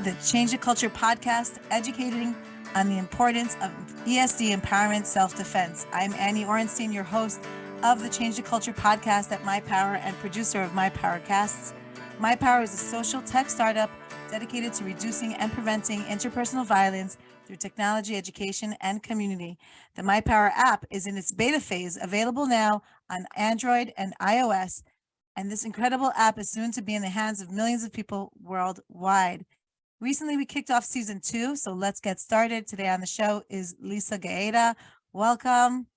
the Change the Culture podcast, educating on the importance of ESD empowerment self-defense. I'm Annie Orenstein, your host of the Change the Culture podcast at My Power and producer of My Power Casts. My Power is a social tech startup dedicated to reducing and preventing interpersonal violence through technology, education, and community. The My Power app is in its beta phase, available now on Android and iOS. And this incredible app is soon to be in the hands of millions of people worldwide. Recently, we kicked off season 2, so let's get started. Today on the show is Lisa Gaeta. Welcome.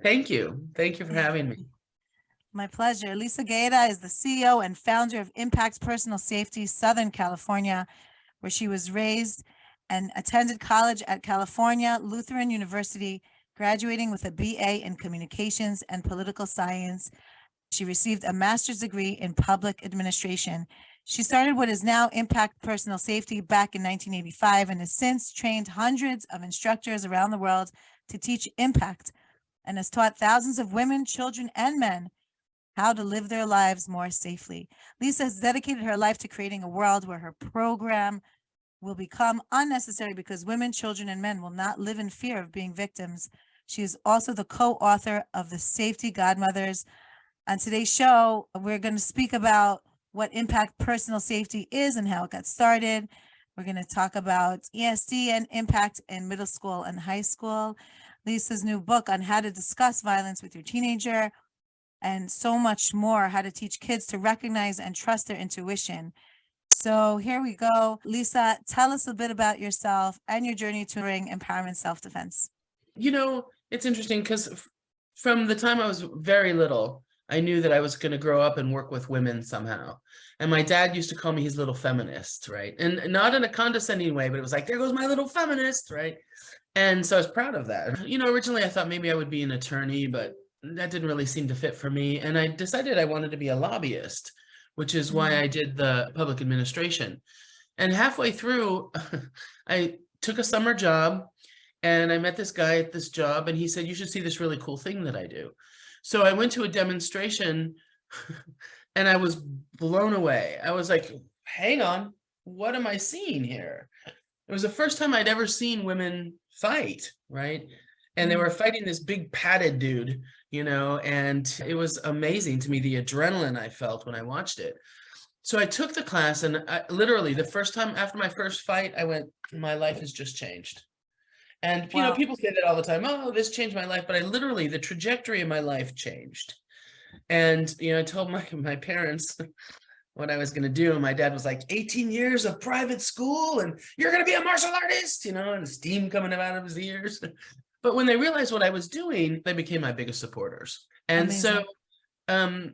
Thank you. Thank you for having me. My pleasure. Lisa Gaeta is the CEO and founder of Impact Personal Safety, Southern California, where she was raised and attended college at California Lutheran University, graduating with a BA in Communications and Political Science. She received a master's degree in public administration. She started what is now Impact Personal Safety back in 1985 and has since trained hundreds of instructors around the world to teach impact and has taught thousands of women, children, and men how to live their lives more safely. Lisa has dedicated her life to creating a world where her program will become unnecessary because women, children, and men will not live in fear of being victims. She is also the co-author of the Safety Godmothers. On today's show, we're going to speak about what Impact Personal Safety is and how it got started. We're going to talk about ESD and impact in middle school and high school. Lisa's new book on how to discuss violence with your teenager, and so much more, how to teach kids to recognize and trust their intuition. So here we go. Lisa, tell us a bit about yourself and your journey to empowerment self-defense. You know, it's interesting because from the time I was very little, I knew that I was going to grow up and work with women somehow. And my dad used to call me his little feminist, right? And not in a condescending way, but it was like, there goes my little feminist, right? And so I was proud of that. You know, originally I thought maybe I would be an attorney, but that didn't really seem to fit for me. And I decided I wanted to be a lobbyist, which is why I did the public administration. And halfway through, I took a summer job and I met this guy at this job and he said, you should see this really cool thing that I do. So I went to a demonstration and I was blown away. I was like, hang on, what am I seeing here? It was the first time I'd ever seen women fight, right? And they were fighting this big padded dude, you know, and it was amazing to me, the adrenaline I felt when I watched it. So I took the class and literally the first time after my first fight, I went, my life has just changed. And, you know, people say that all the time, oh, this changed my life. But I literally, the trajectory of my life changed. And, you know, I told my parents what I was going to do. And my dad was like, 18 years of private school and you're going to be a martial artist, you know, and steam coming out of his ears. But when they realized what I was doing, they became my biggest supporters. And Amazing. So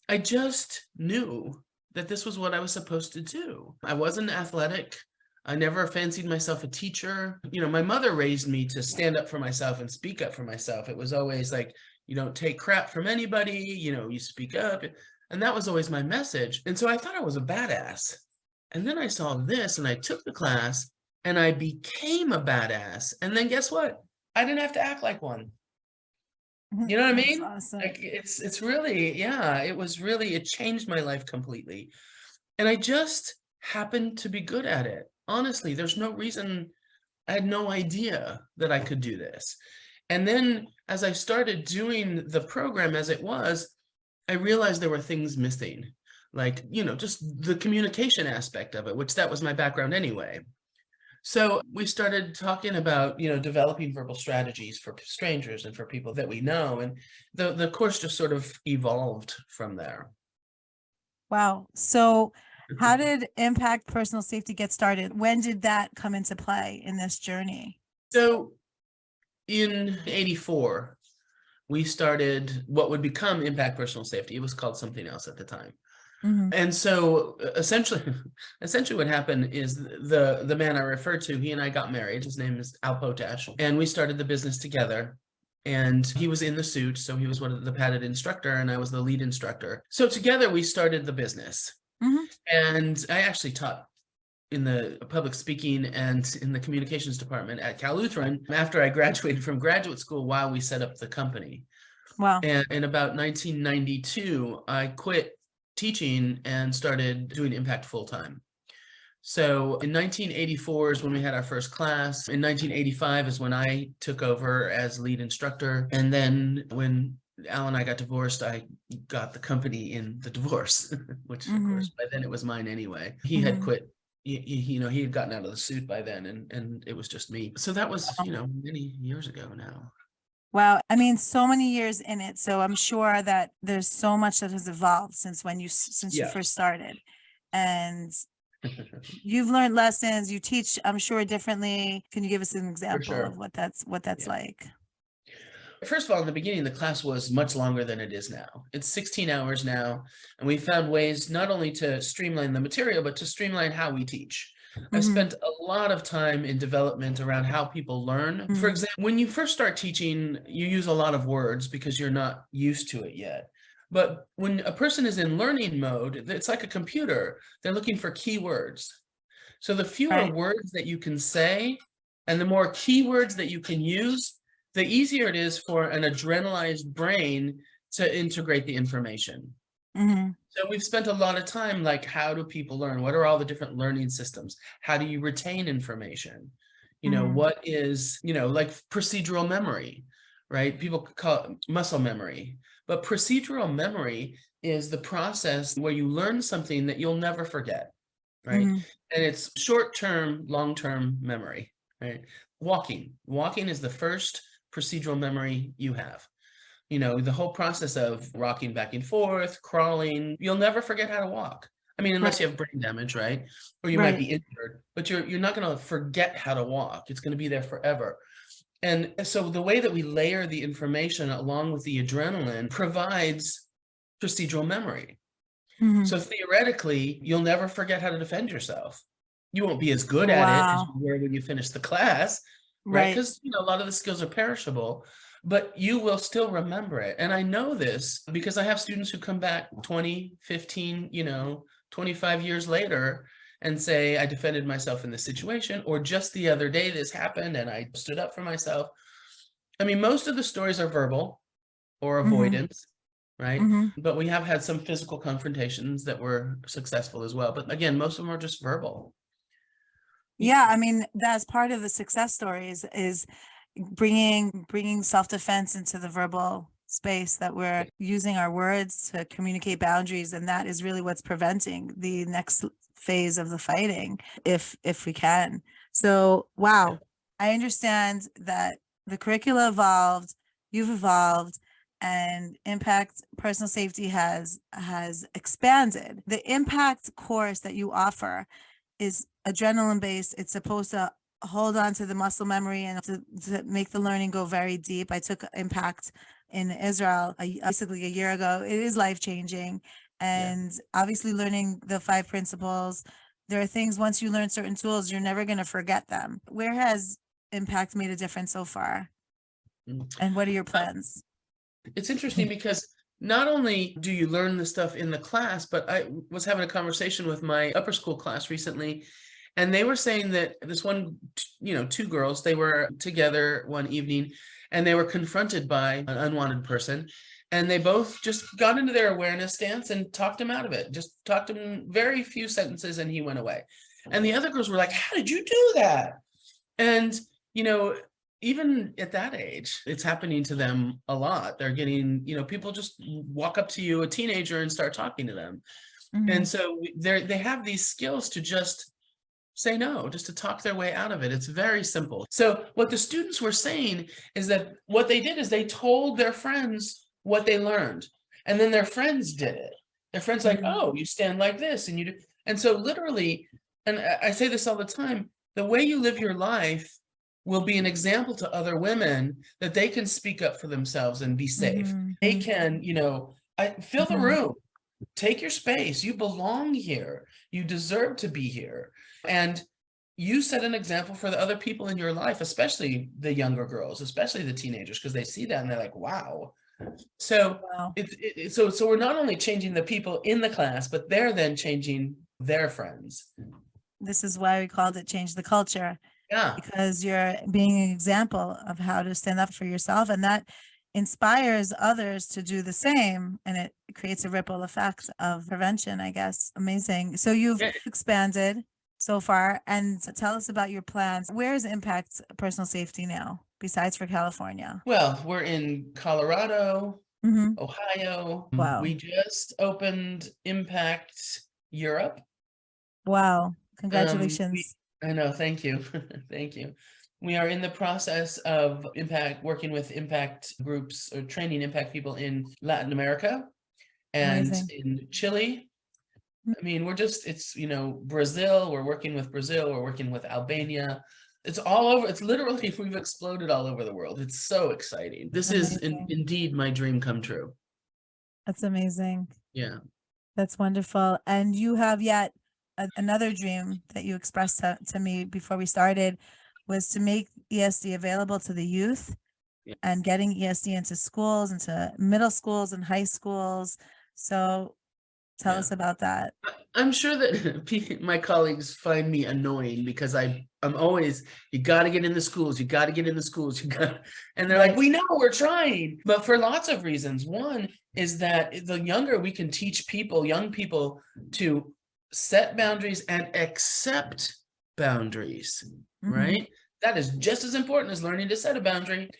I just knew that this was what I was supposed to do. I wasn't athletic. I never fancied myself a teacher. You know, my mother raised me to stand up for myself and speak up for myself. It was always like, you don't take crap from anybody, you know, you speak up. And that was always my message. And so I thought I was a badass. And then I saw this and I took the class and I became a badass. And then guess what? I didn't have to act like one. You know what I mean? Awesome. Like it's really, yeah, it changed my life completely. And I just happened to be good at it. Honestly, there's no reason, I had no idea that I could do this. And then as I started doing the program as it was, I realized there were things missing, like, you know, just the communication aspect of it, which that was my background anyway. So we started talking about, you know, developing verbal strategies for strangers and for people that we know. And the course just sort of evolved from there. Wow. So how did Impact Personal Safety get started? When did that come into play in this journey? So in '84, we started what would become Impact Personal Safety. It was called something else at the time. And so essentially what happened is the man I referred to, he and I got married. His name is Al Potash. And we started the business together. And he was in the suit. So he was one of the padded instructor and I was the lead instructor. So together we started the business. And I actually taught in the public speaking and in the communications department at Cal Lutheran after I graduated from graduate school while we set up the company. Wow. And in about 1992, I quit teaching and started doing impact full time. So in 1984 is when we had our first class. In 1985 is when I took over as lead instructor. And then when Al and I got divorced, I got the company in the divorce, which of course by then it was mine anyway. He had quit. He had gotten out of the suit by then, and it was just me. So that was, many years ago now. Wow. I mean, so many years in it. So I'm sure that there's so much that has evolved since you first started. And you've learned lessons, you teach, I'm sure, differently. Can you give us an example of what that's like? First of all, in the beginning, the class was much longer than it is now. It's 16 hours now, and we found ways not only to streamline the material, but to streamline how we teach. I've spent a lot of time in development around how people learn. For example, when you first start teaching, you use a lot of words because you're not used to it yet. But when a person is in learning mode, it's like a computer. They're looking for keywords. So the fewer words that you can say and the more keywords that you can use, the easier it is for an adrenalized brain to integrate the information. So we've spent a lot of time, like, how do people learn? What are all the different learning systems? How do you retain information? What is, like procedural memory, right? People call it muscle memory, but procedural memory is the process where you learn something that you'll never forget, right? And it's short-term, long-term memory, right? Walking is the first procedural memory you have. The whole process of rocking back and forth, crawling, you'll never forget how to walk. I mean, unless you have brain damage, right? Or you might be injured, but you're not going to forget how to walk. It's going to be there forever. And so the way that we layer the information along with the adrenaline provides procedural memory. So theoretically, you'll never forget how to defend yourself. You won't be as good at it as you were when you finished the class, right? Because a lot of the skills are perishable, but you will still remember it. And I know this because I have students who come back 20, 15, 25 years later and say, I defended myself in this situation, or just the other day this happened and I stood up for myself. I mean, most of the stories are verbal or avoidance, right? But we have had some physical confrontations that were successful as well. But again, most of them are just verbal. Yeah, I mean, that's part of the success stories is bringing self-defense into the verbal space, that we're using our words to communicate boundaries, and that is really what's preventing the next phase of the fighting, if we can. So wow, I understand that the curricula evolved, you've evolved, and Impact Personal Safety has expanded. The Impact course that you offer is adrenaline based. It's supposed to hold on to the muscle memory and to make the learning go very deep. I took Impact in Israel basically a year ago. It is life-changing. And obviously learning the 5 principles, there are things, once you learn certain tools, you're never going to forget them. Where has Impact made a difference so far? And what are your plans? It's interesting because not only do you learn the stuff in the class, but I was having a conversation with my upper school class recently, and they were saying that this one, 2 girls, they were together one evening and they were confronted by an unwanted person. And they both just got into their awareness stance and talked him out of it. Just talked him very few sentences and he went away. And the other girls were like, how did you do that? And, even at that age, it's happening to them a lot. They're getting, people just walk up to you, a teenager, and start talking to them. And so they have these skills to just say no, just to talk their way out of it. It's very simple. So what the students were saying is that what they did is they told their friends what they learned, and then their friends did it. Their friends like, oh, you stand like this and you do. And so literally, and I say this all the time, the way you live your life will be an example to other women that they can speak up for themselves and be safe. They can, fill the room, take your space. You belong here. You deserve to be here. And you set an example for the other people in your life, especially the younger girls, especially the teenagers, because they see that and they're like, wow. So so we're not only changing the people in the class, but they're then changing their friends. This is why we called it Change the Culture. Yeah. Because you're being an example of how to stand up for yourself, and that inspires others to do the same, and it creates a ripple effect of prevention, I guess. Amazing. So you've expanded so far, and tell us about your plans. Where is Impact Personal Safety now, besides for California? Well, we're in Colorado, Hmm. Ohio. We Wow. just opened Impact Europe. Wow. We Congratulations. I know, thank you. Thank you. We are in the process of working with impact groups or training impact people in Latin America and Amazing. in Chile. I mean, it's, Brazil, we're working with Brazil, we're working with Albania. It's all over. It's literally, we've exploded all over the world. It's so exciting. This is Amazing. indeed my dream come true. That's amazing. Yeah. That's wonderful. And you have yet another dream that you expressed to me before we started was to make ESD available to the youth Yeah. and getting ESD into schools, into middle schools and high schools. So tell Yeah. us about that. I'm sure that my colleagues find me annoying because I'm always, you got to get in the schools, you got to get in the schools, and they're like, Right. we know, we're trying, but for lots of reasons. One is that the younger we can teach young people to set boundaries and accept boundaries, Mhm. right? That is just as important as learning to set a boundary.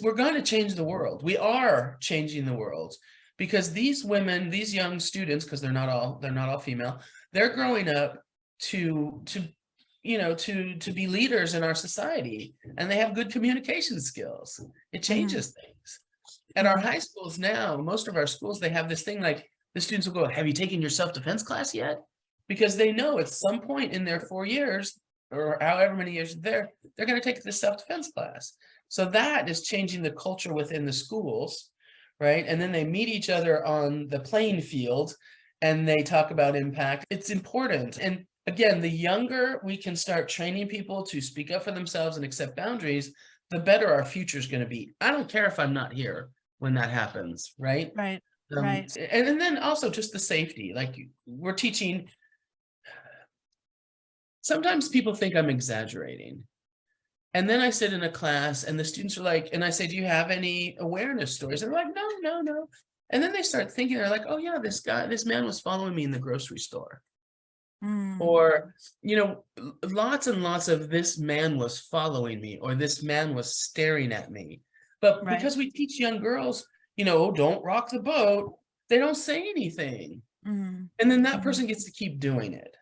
We're going to change the world. We are changing the world. Because these women, these young students, because they're not all female, they're growing up to be leaders in our society, and they have good communication skills. It changes things. At our high schools now, most of our schools, they have this thing like the students will go, have you taken your self-defense class yet? Because they know at some point in their 4 years or however many years they're going to take this self-defense class. So that is changing the culture within the schools, right? And then they meet each other on the playing field and they talk about impact. It's important. And again, the younger we can start training people to speak up for themselves and accept boundaries, the better our future is going to be. I don't care if I'm not here when that happens, right? Right. Right. And then also just the safety, like we're teaching. Sometimes people think I'm exaggerating. And then I sit in a class and the students are like, and I say, do you have any awareness stories? And they're like, no, no, no. And then they start thinking, they're like, oh yeah, this man was following me in the grocery store. Mm. Or, lots and lots of this man was following me, or this man was staring at me. But Right. because we teach young girls, don't rock the boat, they don't say anything. Mhm. And then that person gets to keep doing it,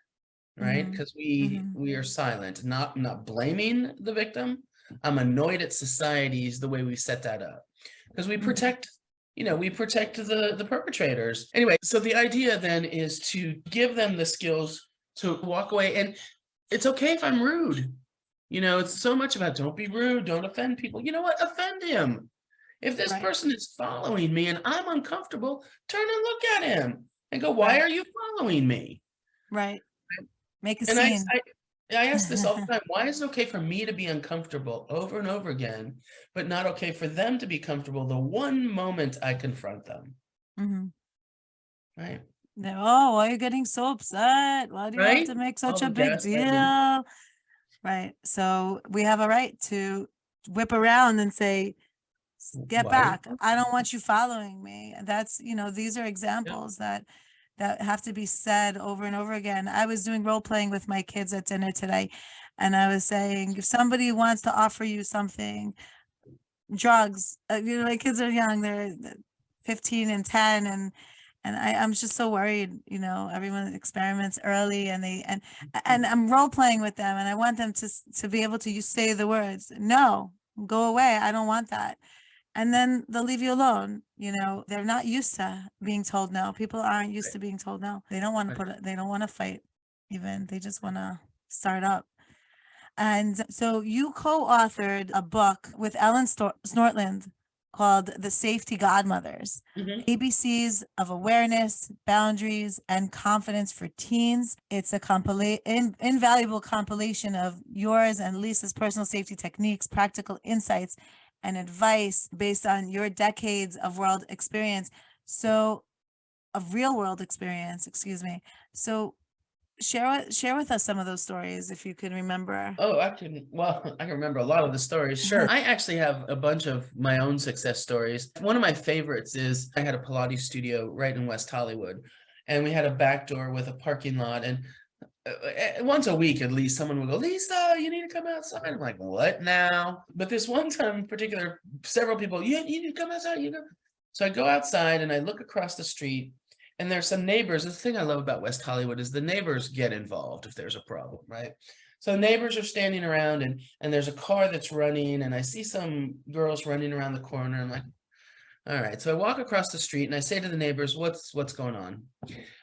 right? Mhm. Because we are silent, not blaming the victim. I'm annoyed at societies the way we set that up, because we protect the perpetrators. Anyway, so the idea then is to give them the skills to walk away. And it's okay if I'm rude. It's so much about don't be rude, don't offend people. You know what? Offend him. If this Right. person is following me and I'm uncomfortable, turn and look at him and go, why Right. are you following me? Right. Make a And scene. I ask this all the time. Why is it okay for me to be uncomfortable over and over again, but not okay for them to be comfortable the one moment I confront them? Mhm. Right? Oh, why are you getting so upset? Why do you have Right? to make All such the a big gaslighting. deal? Right. So we have a right to whip around and say, get Why are you back. I don't want you following me. That's, these are examples that have to be said over and over again. I was doing role playing with my kids at dinner today, and I was saying, if somebody wants to offer you something, drugs, my kids are young, they're 15 and 10, and I'm just so worried, everyone experiments early, and I'm role playing with them, and I want them to be able to say the words, no, go away, I don't want that. And then they'll leave you alone. They're not used to being told no. People aren't used to being told no. They don't want to they don't want to fight even. They just want to start up. And so you co-authored a book with Ellen Snortland called The Safety Godmothers, Mhm. ABCs of Awareness, Boundaries, and Confidence for Teens. It's a invaluable compilation of yours and Lisa's personal safety techniques, practical insights, and advice based on your decades of world experience. So, of real world experience, excuse me. So share with us some of those stories if you can remember. Oh, I can remember a lot of the stories. Sure. I actually have a bunch of my own success stories. One of my favorites is I had a Pilates studio right in West Hollywood, and we had a back door with a parking lot. And once a week at least, someone would go, Lisa, you need to come outside. I'm like, what now? But this one time in particular, several people, you need to come outside. So I go outside and I look across the street, and there's some neighbors. The thing I love about West Hollywood is the neighbors get involved if there's a problem, right? So neighbors are standing around, and there's a car that's running, and I see some girls running around the corner. I'm like, all right. So I walk across the street and I say to the neighbors, what's going on?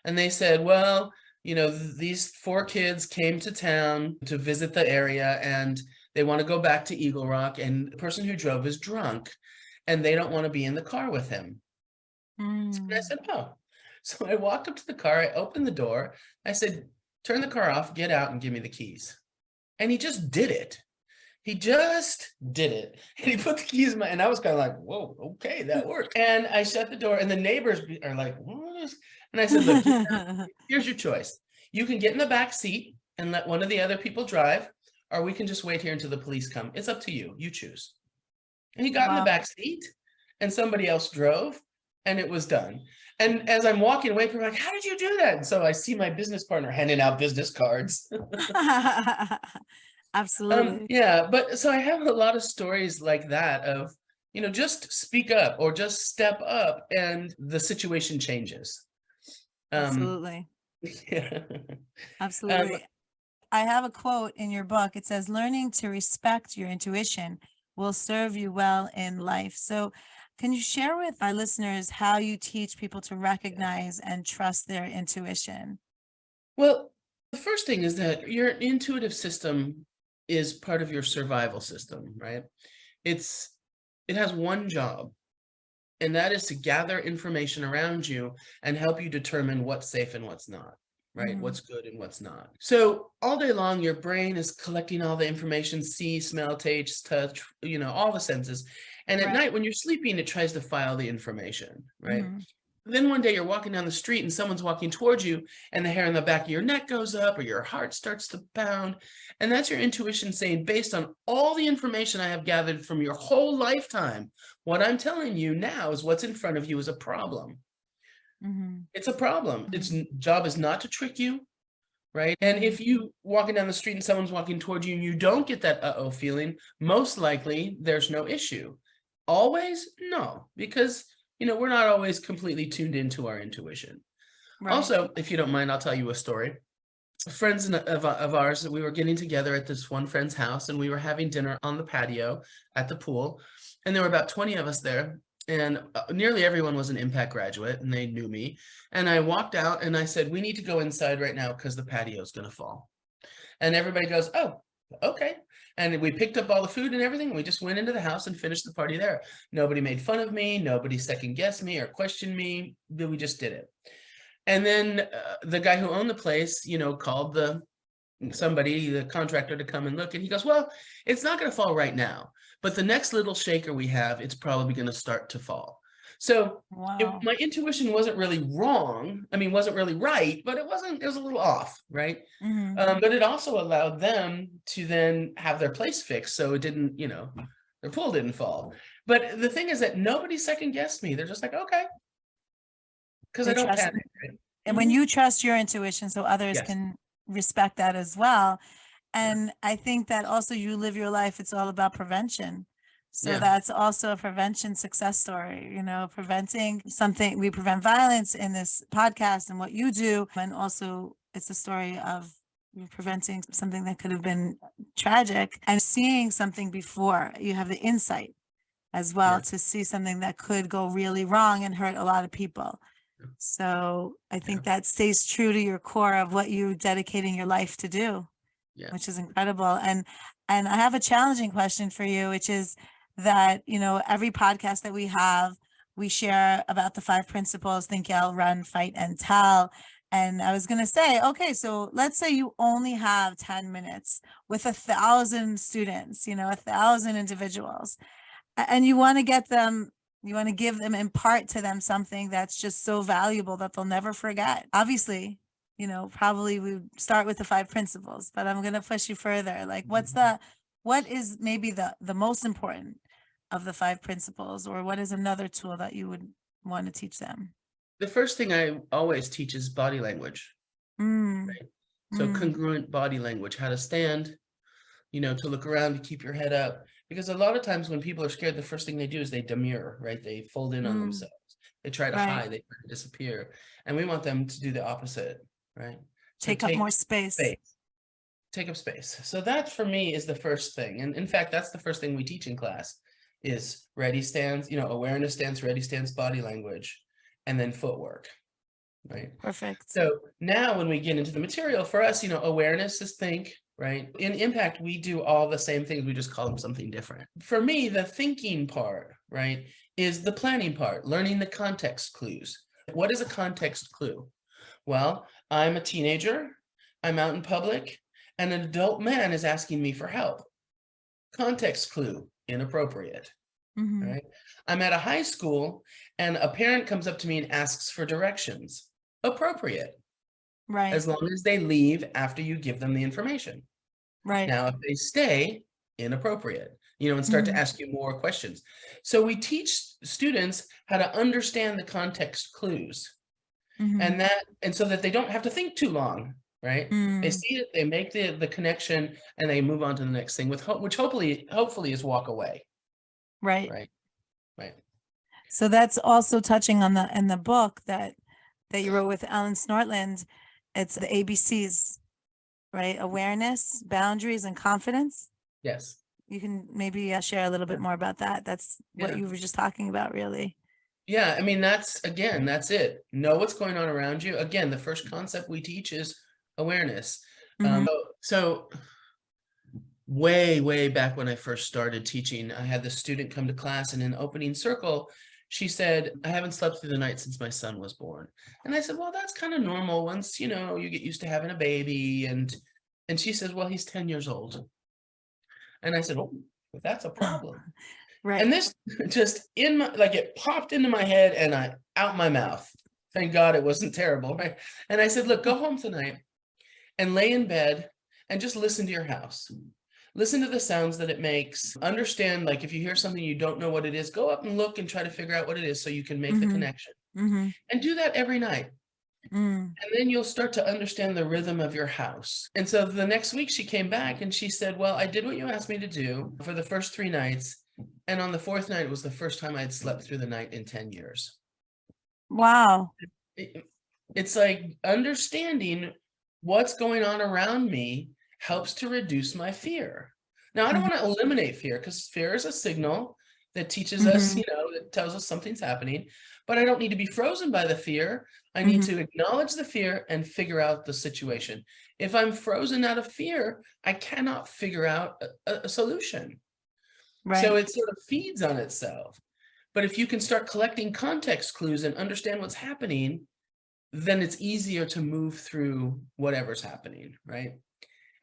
And they said, well, these 4 kids came to town to visit the area, and they want to go back to Eagle Rock, and the person who drove is drunk, and they don't want to be in the car with him. And I said, oh. So I walked up to the car, I opened the door, I said, turn the car off, get out, and give me the keys. And he just did it. He just did it. And he put the keys in and I was kind of like, whoa, okay, that worked. And I shut the door, and the neighbors are like, what is? And I said, look, here's your choice. You can get in the back seat and let one of the other people drive, or we can just wait here until the police come. It's up to you. You choose. And he got in the back seat, and somebody else drove, and it was done. And as I'm walking away, people are like, how did you do that? And so I see my business partner handing out business cards. Absolutely. Yeah, but so I have a lot of stories like that of, just speak up or just step up and the situation changes. Absolutely. Yeah. Absolutely. I have a quote in your book. It says, learning to respect your intuition will serve you well in life. So can you share with our listeners how you teach people to recognize and trust their intuition? Well, the first thing is that your intuitive system is part of your survival system, right? It has one job, and that is to gather information around you and help you determine what's safe and what's not, right? Mhm. What's good and what's not. So all day long, your brain is collecting all the information, see, smell, taste, touch, all the senses. And at Right. night when you're sleeping, it tries to file the information, right? Mhm. Then one day you're walking down the street and someone's walking towards you, and the hair on the back of your neck goes up, or your heart starts to pound. And that's your intuition saying, based on all the information I have gathered from your whole lifetime, what I'm telling you now is what's in front of you is a problem. Mhm. It's a problem. Its Mhm. job is not to trick you, right? And if you walking down the street and someone's walking towards you and you don't get that uh-oh feeling, most likely there's no issue. Always? No, because we're not always completely tuned into our intuition. Right. Also, if you don't mind, I'll tell you a story. Friends of ours, we were getting together at this one friend's house, and we were having dinner on the patio at the pool, and there were about 20 of us there, and nearly everyone was an Impact graduate, and they knew me. And I walked out and I said, we need to go inside right now because the patio is going to fall. And everybody goes, oh, okay. And we picked up all the food and everything. And we just went into the house and finished the party there. Nobody made fun of me. Nobody second guessed me or questioned me. We just did it. And then the guy who owned the place, called the contractor to come and look. And he goes, well, it's not going to fall right now, but the next little shaker we have, it's probably going to start to fall. So Wow. my intuition wasn't really wrong. I mean, wasn't really right, but it was a little off, right? Mhm. But it also allowed them to then have their place fixed. So it didn't, their pool didn't fall. But the thing is that nobody second guessed me. They're just like, okay. Because I They don't trust, panic. Right? and when you trust your intuition, so others Yes. can respect that as well. And I think that also you live your life, it's all about prevention. So Yeah. that's also a prevention success story, preventing something. We prevent violence in this podcast and what you do. And also it's a story of preventing something that could have been tragic and seeing something before you have the insight as well Yeah. to see something that could go really wrong and hurt a lot of people. So I think that stays true to your core of what you're dedicating your life to do, Yeah. which is incredible. And I have a challenging question for you, which is that, every podcast that we have, we share about the 5 principles: think, yell, run, fight, and tell. And I was going to say, okay, so let's say you only have 10 minutes with 1,000 students, 1,000 individuals, and you want to get them, you want to give them, impart to them something that's just so valuable that they'll never forget. Obviously, probably we start with the 5 principles, but I'm going to push you further. Like, what is maybe the most important of the 5 principles, or what is another tool that you would want to teach them? The first thing I always teach is body language. Mm. Right? So congruent body language, how to stand, to look around, to keep your head up. Because a lot of times when people are scared, the first thing they do is they demure, right? They fold in on themselves. They try to Right. hide, they try to disappear. And we want them to do the opposite, right? So Take up more space. Take up space. So that for me is the first thing. And in fact, that's the first thing we teach in class is ready stance, awareness stance, ready stance, body language, and then footwork, right? Perfect. So now when we get into the material for us, awareness is think, right? In impact, we do all the same things. We just call them something different. For me, the thinking part, right, is the planning part, learning the context clues. What is a context clue? Well, I'm a teenager, I'm out in public, and an adult man is asking me for help. Context clue, inappropriate, right? I'm at a high school and a parent comes up to me and asks for directions. Appropriate. Right. As long as they leave after you give them the information. Right. Now, if they stay, inappropriate, and start to ask you more questions. So we teach students how to understand the context clues and so that they don't have to think too long, right? They see it, they make the connection, and they move on to the next thing with which hopefully is walk away. Right. Right. So that's also touching on in the book that you wrote with Ellen Snortland. It's the ABCs, right? Awareness, boundaries, and confidence. Yes. You can maybe share a little bit more about that. That's what you were just talking about, really. Yeah, I mean, that's it. Know what's going on around you. Again, the first concept we teach is awareness. So way back when I first started teaching, I had the student come to class, and in opening circle, she said, I haven't slept through the night since my son was born. And I said, well, that's kind of normal once, you get used to having a baby. And she says, well, he's 10 years old. And I said, oh, that's a problem. Right. And this just it popped into my head and out my mouth. Thank God it wasn't terrible, right? And I said, look, go home tonight and lay in bed and just listen to your house. Listen to the sounds that it makes. Understand, like if you hear something you don't know what it is, go up and look and try to figure out what it is so you can make the connection. And do that every night. And then you'll start to understand the rhythm of your house. And so the next week she came back and she said, well, I did what you asked me to do for the first 3 nights. And on the 4th night, it was the first time I had slept through the night in 10 years. Wow. It's like understanding what's going on around me helps to reduce my fear. Now, I don't want to eliminate fear because fear is a signal that teaches us, that tells us something's happening, but I don't need to be frozen by the fear. I need to acknowledge the fear and figure out the situation. If I'm frozen out of fear, I cannot figure out a solution. Right. So it sort of feeds on itself. But if you can start collecting context clues and understand what's happening, then it's easier to move through whatever's happening, right?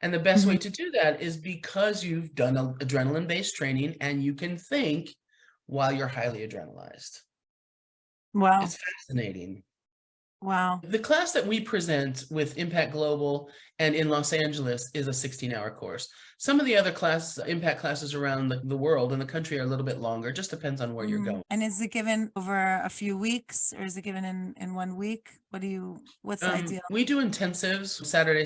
And the best way to do that is because you've done adrenaline-based training and you can think while you're highly adrenalized. Wow. It's fascinating. Wow. The class that we present with Impact Global and in Los Angeles is a 16-hour course. Some of the other impact classes around the world and the country are a little bit longer. It just depends on where you're going. And is it given over a few weeks or is it given in 1 week? What's the ideal? We do intensives Saturday,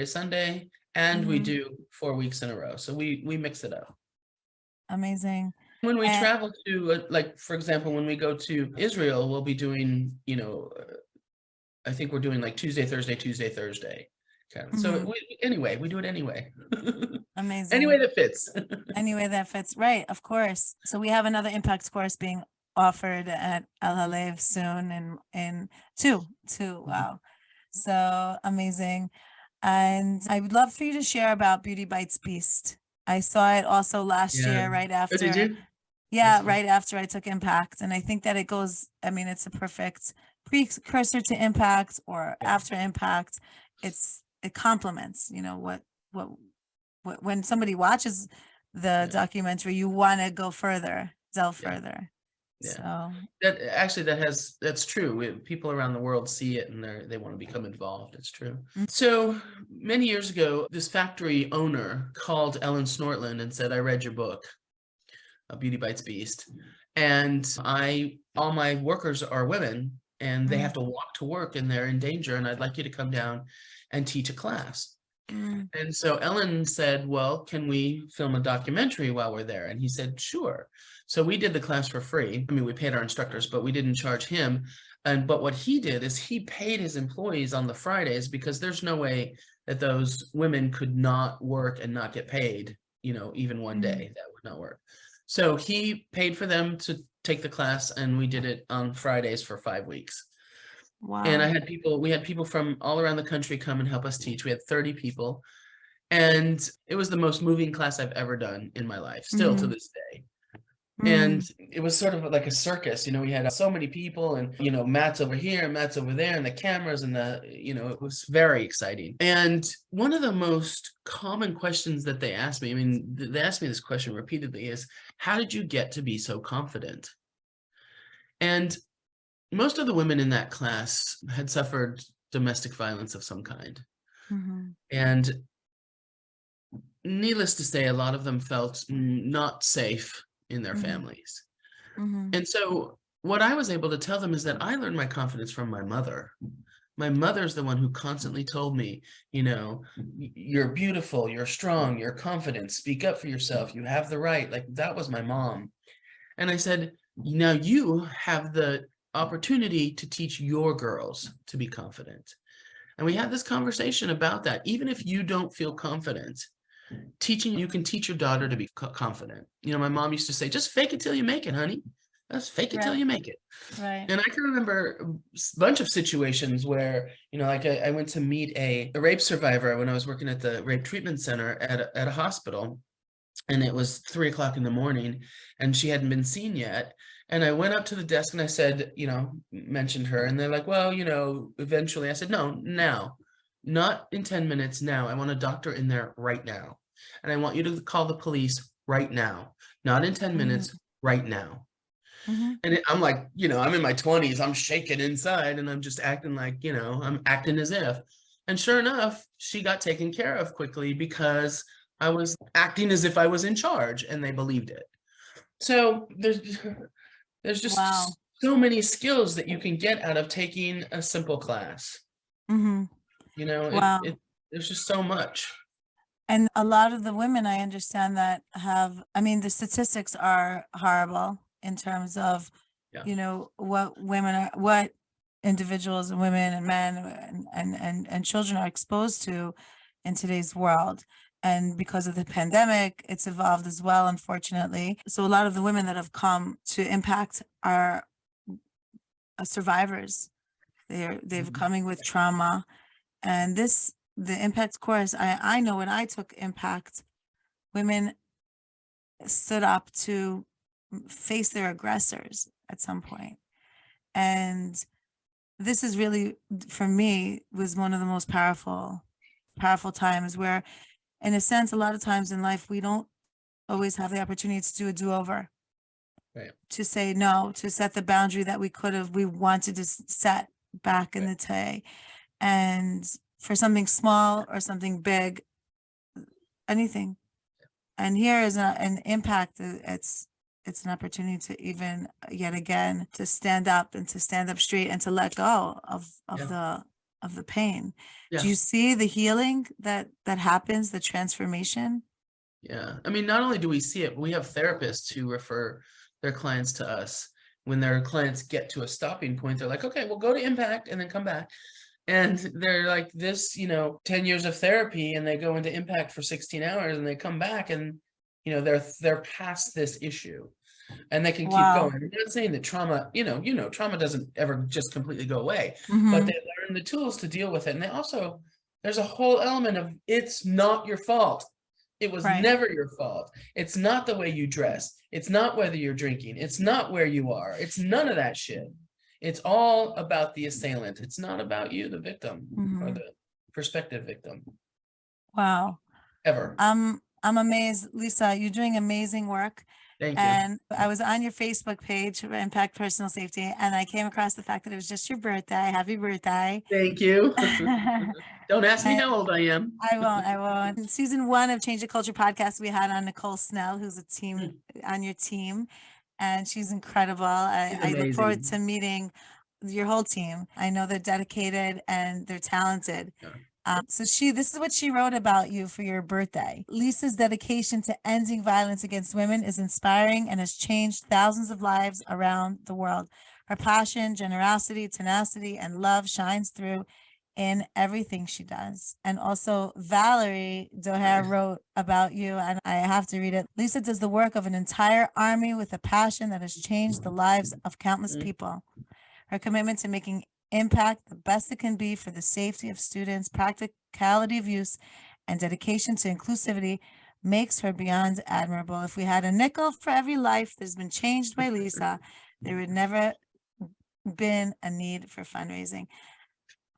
Sunday, and we do 4 weeks in a row. So we mix it up. Amazing. When we travel to, like, for example, when we go to Israel, we'll be doing, I think we're doing like Tuesday, Thursday. Kind of. So we do it anyway. Amazing. Any way that fits. Any way that fits. Right. Of course. So we have another impact course being offered at Al Halev soon in two. Wow. So amazing. And I would love for you to share about Beauty Bites Beast. I saw it also last year, right after. Oh, did you? Yeah, right after I took Impact. And I think that it's a perfect precursor to Impact or after Impact. It complements, what when somebody watches the documentary, you want to go further, delve further. Yeah. So that's true. People around the world see it and they want to become involved. It's true. So many years ago, this factory owner called Ellen Snortland and said, I read your book, Beauty Bites Beast, and all my workers are women and they have to walk to work and they're in danger, and I'd like you to come down and teach a class. Mm. And so Ellen said, well, can we film a documentary while we're there? And he said, sure. So we did the class for free. I mean, we paid our instructors, but we didn't charge him. But what he did is he paid his employees on the Fridays, because there's no way that those women could not work and not get paid, even one day. That would not work. So he paid for them to take the class, and we did it on Fridays for 5 weeks. And we had people from all around the country come and help us teach. We had 30 people. And it was the most moving class I've ever done in my life, still to this day. And it was sort of like a circus, we had so many people, and, Matt's over here and Matt's over there, and the cameras and it was very exciting. And one of the most common questions that they asked me, I mean, they asked me this question repeatedly, is, how did you get to be so confident? And most of the women in that class had suffered domestic violence of some kind. And needless to say, a lot of them felt not safe in their families. And so what I was able to tell them is that I learned my confidence from my mother. My mother's the one who constantly told me, you're beautiful, you're strong, you're confident, speak up for yourself, you have the right. Like, that was my mom. And I said, now you have the opportunity to teach your girls to be confident. And we had this conversation about that. Even if you don't feel confident, you can teach your daughter to be confident. My mom used to say, just fake it till you make it, honey. Just fake it till you make it. Right. And I can remember a bunch of situations where, like I went to meet a rape survivor when I was working at the rape treatment center at a hospital. And it was 3 o'clock in the morning, and she hadn't been seen yet. And I went up to the desk and I said, mentioned her, and they're like, well, eventually. I said, no, now, not in 10 minutes now. I want a doctor in there right now. And I want you to call the police right now, not in 10 minutes, right now. And I'm like, I'm in my 20s, I'm shaking inside, and I'm just acting like, I'm acting as if. And sure enough, she got taken care of quickly, because I was acting as if I was in charge, and they believed it. So there's just so many skills that you can get out of taking a simple class. There's just so much. And a lot of the women, I understand, that the statistics are horrible in terms of, what individuals and women and men and children are exposed to in today's world. And because of the pandemic, it's evolved as well, unfortunately. So a lot of the women that have come to Impact are survivors. They've coming with trauma. And the Impact course, I know when I took Impact, women stood up to face their aggressors at some point. And this is really, for me, was one of the most powerful times, where, in a sense, a lot of times in life, we don't always have the opportunity to do a do-over. Right. To say no, to set the boundary that we wanted to set back in the day. And for something small or something big, anything. And here is an Impact. It's an opportunity to even, yet again, to stand up straight and to let go of the pain. Yeah. Do you see the healing that happens, the transformation? Yeah. I mean, not only do we see it, but we have therapists who refer their clients to us. When their clients get to a stopping point, they're like, okay, we'll go to Impact and then come back. And they're like, this, 10 years of therapy, and they go into Impact for 16 hours and they come back, and, they're past this issue, and they can keep going. I'm not saying that trauma, trauma doesn't ever just completely go away, but they learn the tools to deal with it. And there's a whole element of, it's not your fault. It was never your fault. It's not the way you dress. It's not whether you're drinking. It's not where you are. It's none of that shit. It's all about the assailant. It's not about you, the victim, or the prospective victim. Wow. Ever. I'm amazed, Lisa. You're doing amazing work. Thank you. And I was on your Facebook page for Impact Personal Safety, and I came across the fact that it was just your birthday. Happy birthday. Thank you. Don't ask me how old I am. I won't. In season 1 of Change the Culture podcast, we had on Nicole Snell, who's a team on your team, and she's incredible. I look forward amazing. to meeting your whole team. I know they're dedicated and they're talented. Yeah. So this is what she wrote about you for your birthday. Lisa's dedication to ending violence against women is inspiring and has changed thousands of lives around the world. Her passion, generosity, tenacity, and love shines through in everything she does. And also Valerie Doher wrote about you, and I have to read it. Lisa does the work of an entire army with a passion that has changed the lives of countless people. Her commitment to making impact the best it can be for the safety of students, practicality of use, and dedication to inclusivity makes her beyond admirable. If we had a nickel for every life that's been changed by Lisa, there would never been a need for fundraising.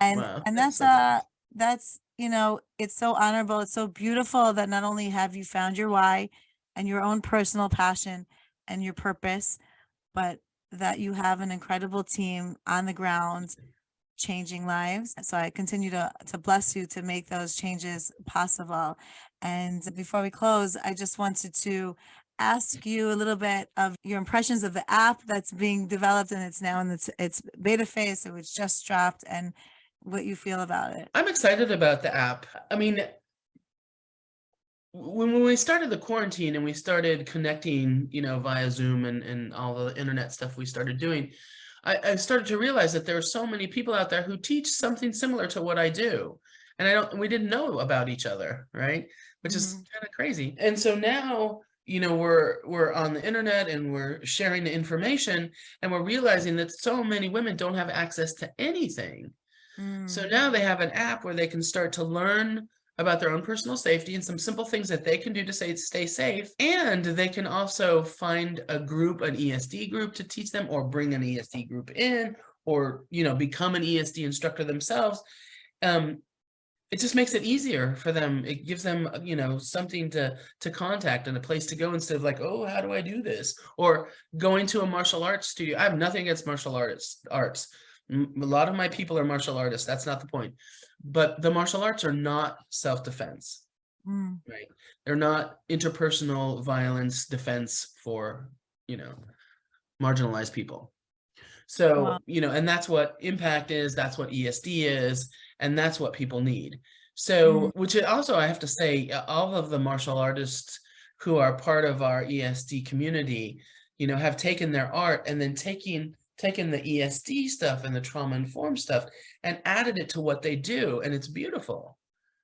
And Wow, and thanks so much. that's it's so honorable. It's so beautiful that not only have you found your why and your own personal passion and your purpose, but that you have an incredible team on the ground changing lives. So I continue to bless you to make those changes possible. And before we close, I just wanted to ask you a little bit of your impressions of the app that's being developed, and it's now in its beta phase, so it's just dropped, and what you feel about it. I'm excited about the app. I mean, when we started the quarantine and we started connecting, via Zoom and all the internet stuff we started doing, I started to realize that there are so many people out there who teach something similar to what I do. And we didn't know about each other, right? Which is kind of crazy. And so now, we're on the internet and we're sharing the information, and we're realizing that so many women don't have access to anything. So now they have an app where they can start to learn about their own personal safety and some simple things that they can do to stay safe. And they can also find a group, an ESD group to teach them, or bring an ESD group in, or, become an ESD instructor themselves. It just makes it easier for them. It gives them, something to contact and a place to go, instead of like, oh, how do I do this? Or going to a martial arts studio. I have nothing against martial arts. A lot of my people are martial artists. That's not the point. But the martial arts are not self-defense, right? They're not interpersonal violence defense for, marginalized people. So, and that's what impact is, that's what ESD is, and that's what people need. So, which also, I have to say, all of the martial artists who are part of our ESD community, have taken their art and then taken the ESD stuff and the trauma-informed stuff and added it to what they do, and it's beautiful.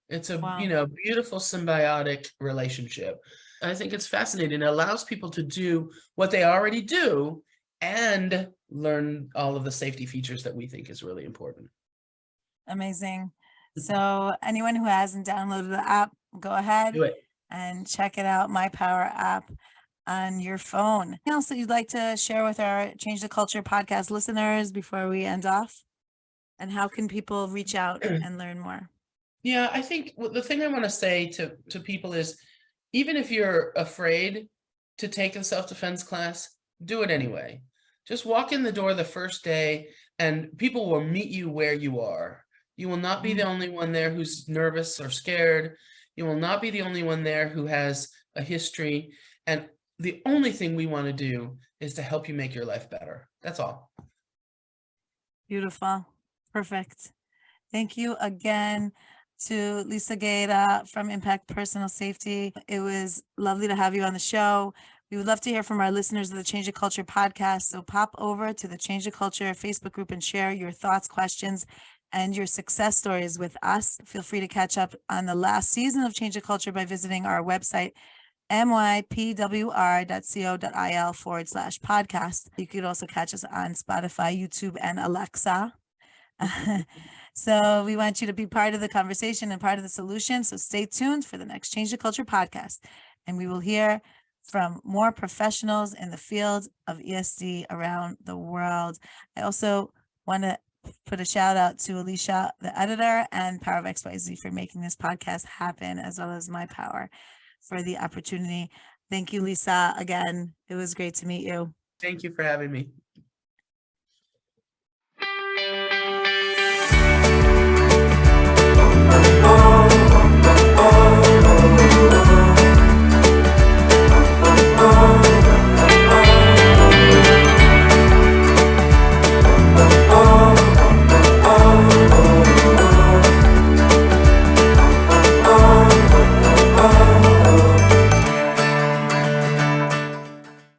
It's a beautiful symbiotic relationship. I think it's fascinating. It allows people to do what they already do and learn all of the safety features that we think is really important. Amazing. So anyone who hasn't downloaded the app, go ahead Do it. and check it out, My Power app on your phone. Anything else that you'd like to share with our Change the Culture podcast listeners before we end off? And how can people reach out and learn more? Yeah, I think the thing I want to say to people is, even if you're afraid to take a self-defense class, do it anyway. Just walk in the door the first day and people will meet you where you are. You will not be the only one there who's nervous or scared. You will not be the only one there who has a history. And the only thing we want to do is to help you make your life better. That's all. Beautiful. Perfect. Thank you again to Lisa Gaeta from Impact Personal Safety. It was lovely to have you on the show. We would love to hear from our listeners of the Change the Culture podcast. So pop over to the Change the Culture Facebook group and share your thoughts, questions, and your success stories with us. Feel free to catch up on the last season of Change the Culture by visiting our website, mypwr.co.il/podcast. You could also catch us on Spotify, YouTube, and Alexa. So we want you to be part of the conversation and part of the solution. So stay tuned for the next Change the Culture podcast, and we will hear from more professionals in the field of ESD around the world. I also want to put a shout out to Alicia, the editor, and Power of XYZ for making this podcast happen, as well as My Power for the opportunity. Thank you, Lisa. Again, it was great to meet you. Thank you for having me.